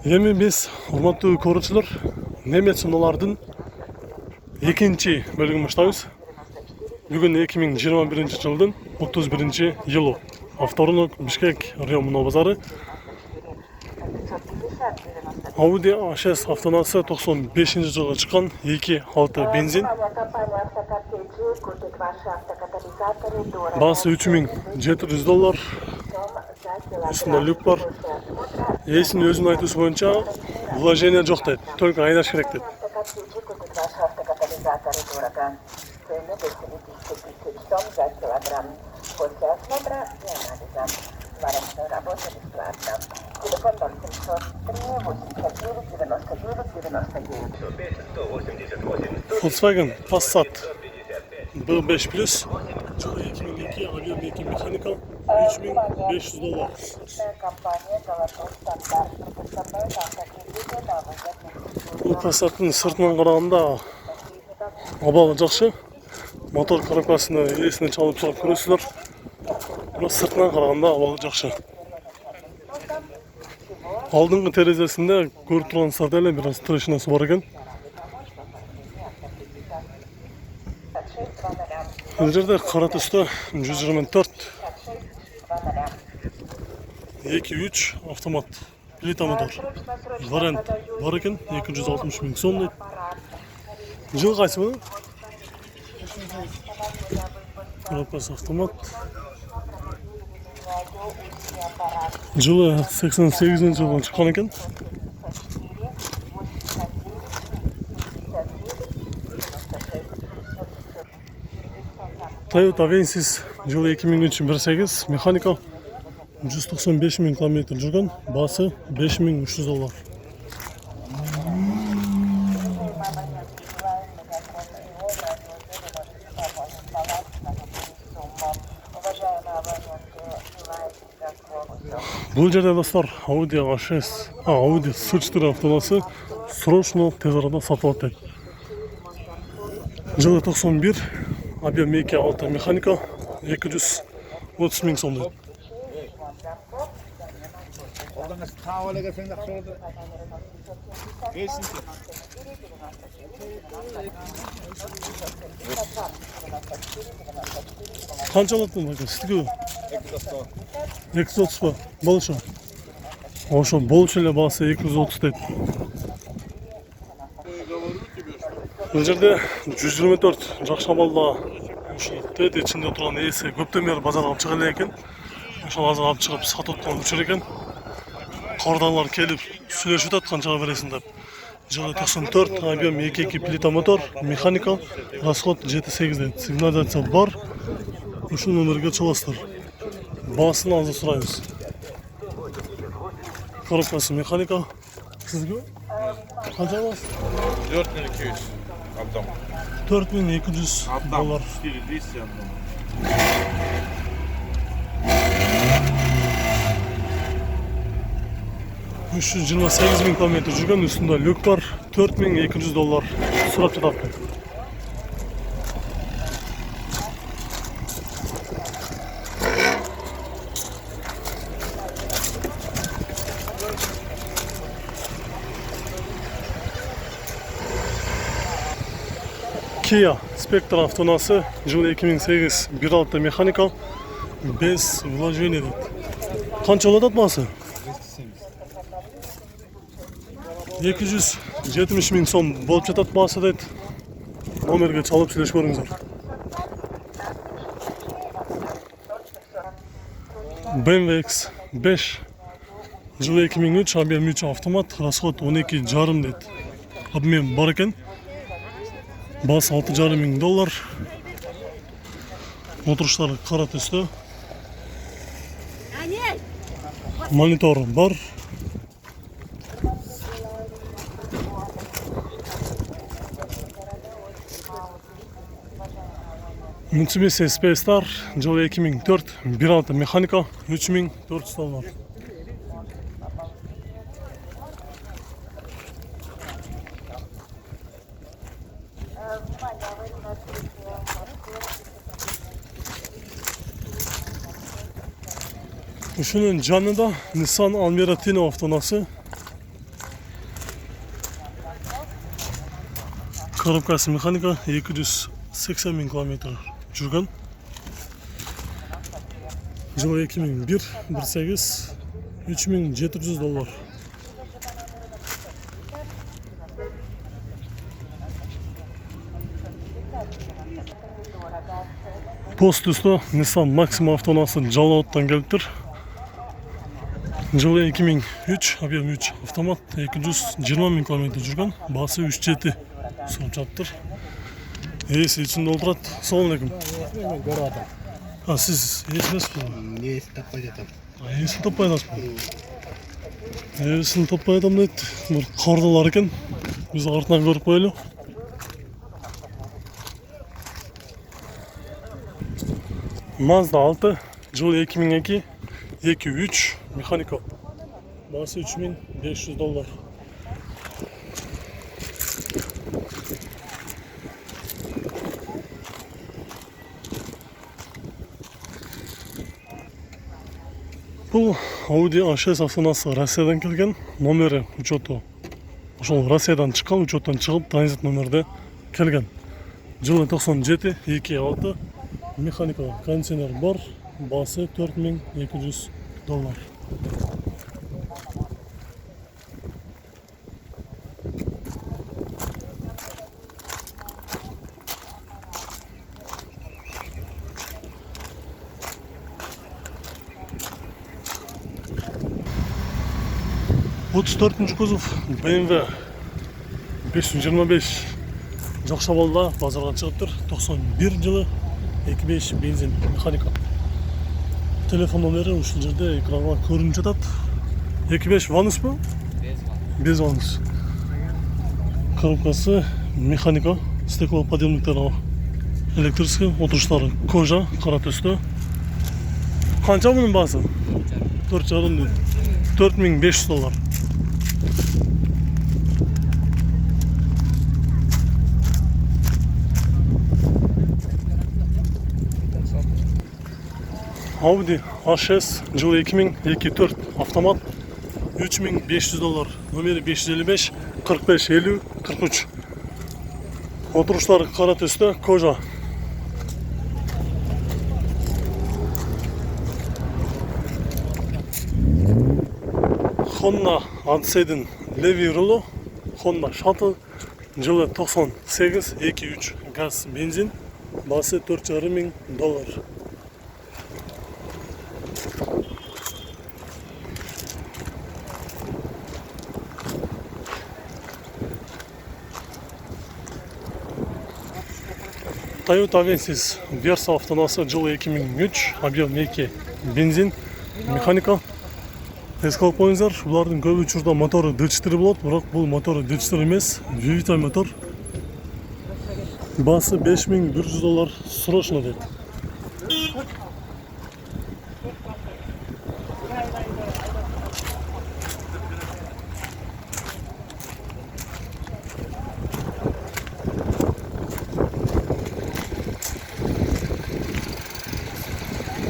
Эми биз урматтуу көрүүчүлөр немец сыноолордун экинчи бөлүгүн баштайбыз. Бүгүн 2021 жылдын 31-июлу. Вторник, Бишкек, Рио базары. Audi A6 автоунаасы 95-жылы чыккан 2.6 бензин. Баасы $3700. Üstünde люк бар. Ээсинин өзүнүн айтуусу боюнча вложение жок дейт. Только айдаш керек дейт. Volkswagen Passat B5 Plus 2002 авиамейки механикал $3500. Бул Passat'ın сыртынан караганда абалы жакшы. Мотор коробкасыны ээсине чалып чыгып көрөсүздөр. Бирок сыртынан караганда абалы жакшы. Алдыңкы терезесинде көрүп тургансыздар эле бир аз трещинасы бар экен. Бул жерде кара түстө 124 2.3 автомат плита мотор. Вариант бар экен, 260 000 сом дейт. Жыл кайсы бул? Коробкасы автомат. Жылы 88-жылы чыккан экен. Toyota Avensis жылы 2018 механикал 195 000 км жүргөн, баасы $5300. Бул жерде достор Audi A6, Audi S4 автоунаасы срочно тез арада сатылат дейт. Жылы 91, авиамейки 6 механика 230 000 сом дейт. Канча алаттын бака? Сиздиги 230 ба? Болчу. Ошо болчу эле баасы 230 дейт. Бул жерде 124 жакшы абалда ушу тет ичинде турган ээси көптөн бери базарга алып чыга элек экен. Ошол азыр алып чыгып сатып аткан учур экен. Кардарлар келип сүйлөшүп атат канчага бересиң деп. Жылы 94 объем 2.2 плита мотор, механика, расход 7.8 дейт. Сигнализация бар. Ушул номерге чаласыздар. Баасын азыр сурайбыз. Коробкасы механика. Сизге канча аласыз? 4200 отдам. $4200. 4200 отдам. 328 000 км жүргөн, үстүндө люк бар. $4200 сурап жатат. Kia Spectra автоунаасы жылы 2008 1.6 механикал без вложения дейт. Канча алат баасы? 270 000 сом болуп жатат баасы дейт. Номерге чалып сүйлөшүп көрүңүздөр. BMW X5 жылы 2003 объем 3 автомат, расход 12,5 дейт. Обмен бар экен. Баасы $6500. Отуруштары кара түстө. Монитор бар. Mitsubishi Space-Star жылы 2004 1.6 механика $3400. Ушунун жанында Nissan Almera Tino автоунасы Коробкасы механика 280 000 километр жүрген. Жылы 2001, 1.8, $3700. Пост üstü Nissan Maxima avtonası Жалауыттан келиптир. Жылы 2003, объем 3 автомат 220 000 километр жүрген, басы 3.7 сұрып жатыр. Есі içinde отырат. Салам алейкум. Мен көріп А сіз есімесіз бе? Есі таппай жатам. Есін таппай жатасыз ба? Есін таппай жатам дейді. Бір қордалар екен. Біз артынан көріп қоялы. Mazda 6, жылы 2002, 2.3, механика. Басы $3500. Бұл Audi A6 автонасы Россиядан келген, номері учеты. Ошол Россиядан шыққан, учеттан шығып, транзит номерде келген. Жылы 97, 2.6, механика, кондиционер бар, басы $4200. Отыз төртінші кузов BMW 525 Жақшабалда базарға шығыптыр. 91 жылы 2.5 бензин механика. Телефон номері ушул жерде экранга көрүнүп жатат. 2.5 ванус па? Без ванус. Коробкасы механика, стеклоподъемниктер электрический, отуруштары кожа, кара түстө. Канча мунун баасы? 4,5 $4500. Audi A6 жылы 2004 автомат $3500. Номері 555 45 50 43. Отуруштары кара түстө, кожа. Honda Odyssey'den Levi rulu, Honda Shuttle, жылы 98, 2.3 gaz benzin, bası $4500. Toyota Avensis Versa avtonası жылы 2003, объем 2 benzin, mekanika. Еске алып қойыңыздар, бұлардың көбі учурда моторы D4 болады, бірақ бұл моторы D4 емес, V8 мотор. Басы $5100 срочно дейді.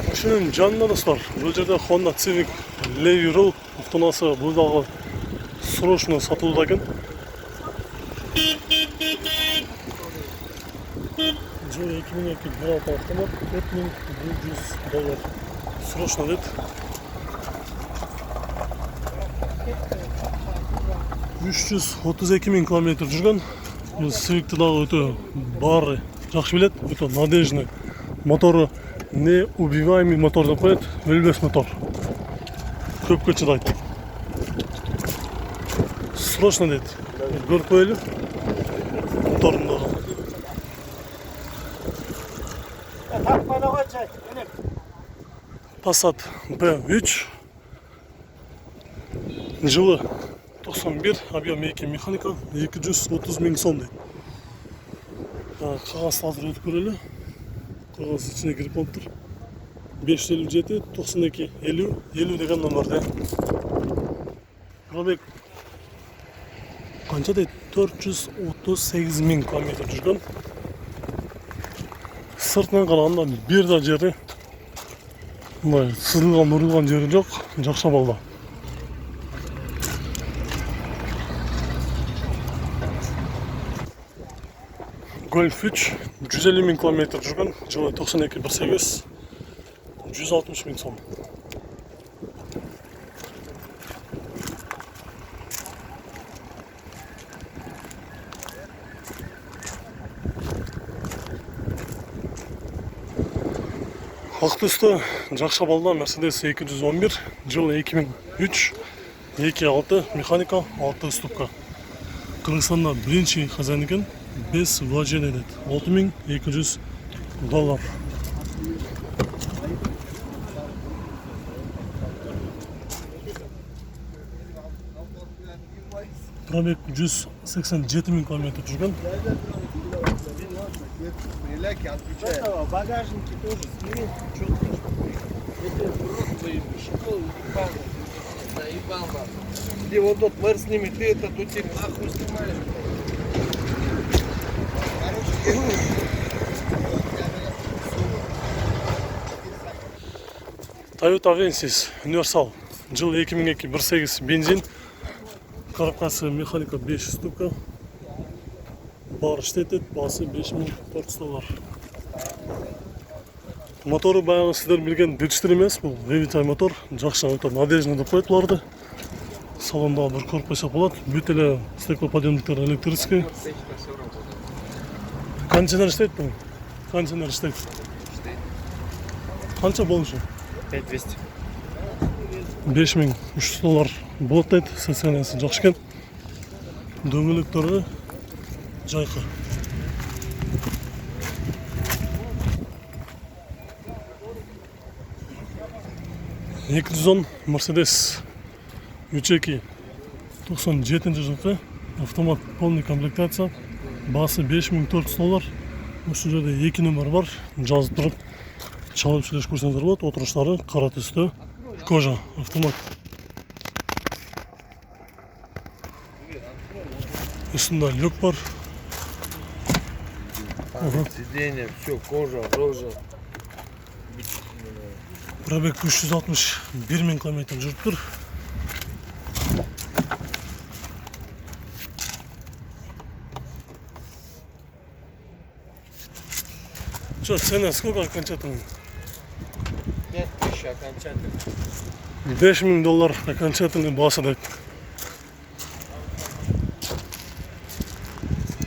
Машинаның жанында достар, бұл жерде Honda Civic Levi Rule автонасы бұл дағы срочно сатылуда екен. Жылы 2002 1.6 автомат $4100 срочно дейді. 332 000 километр жүрген. Бұл Civic'ті дағы өте бары жақсы білет, өте надежный. Моторы неубиваемый мотор деп қояды, өлбес мотор. Көпке чыдайды. Срочно дейді. Көріп қоялы. Моторындағы. Passat B3. Жылы 91, объем 2 механика, 230 000 сом дейді. Қағаз тазыр өтіп көрелі. Қағаз içine кіріп болып тұр. 557 92 50 50 деген номерде. Пробег қанша дейді? 438 000 километр жүрген. Сыртынан қарағанда бір да жері сызылған, ұрылған жері жоқ, жақсы болды. Golf 3 150 000 kilometr жүрген, жылы 9218, 160 000 сом. Ақ түсті жақша балда Mercedes 211, жылы 2003, 2.6 механика, 6 ступка. Қырғызстанда бірінші хозяин екен, 5 вложение деді, $6200. Пробег 187 000 километр жүрген. Багажники тоже смеют, четко. Это рот выебал, заебал вас. Где вот тот мэр снимет, ты это, то тебе нахуй снимаешь. Toyota Avensis Universal, жыл 2002 1.8 бензин, коробкасы механика 500 ступка, бар іштетеді, басы $5400. Моторы баяғы сіздер білген дельштер емес, бұл Vevita мотор, жақша өте надежный деп қойды бұларды. Салондағы бір корпус болады, бүтелі стеклоподъемниктер электрический. Кондиционер іштейді бұл? Кондиционер іштейді. Қанша болушы? 5200. $5300 болады дейді, социалиясы жақсы екен. Дөңгелектері жайқы. $210 Mercedes 3.2 97 жылғы автомат полный комплектация, басы $5400. Осы жерде 2 нөмір бар, жазып тұрып чалып сөйлеш көрсеңіздер болады. Отырыштары қара түсті, кожа, автомат. Үстінде люк бар. Сиденье, все, кожа, рожа. Пробег 361 000 километр жүріп тұр. Что, цена сколько окончательно? 5000 окончательно. $5000 окончательный басы дайды.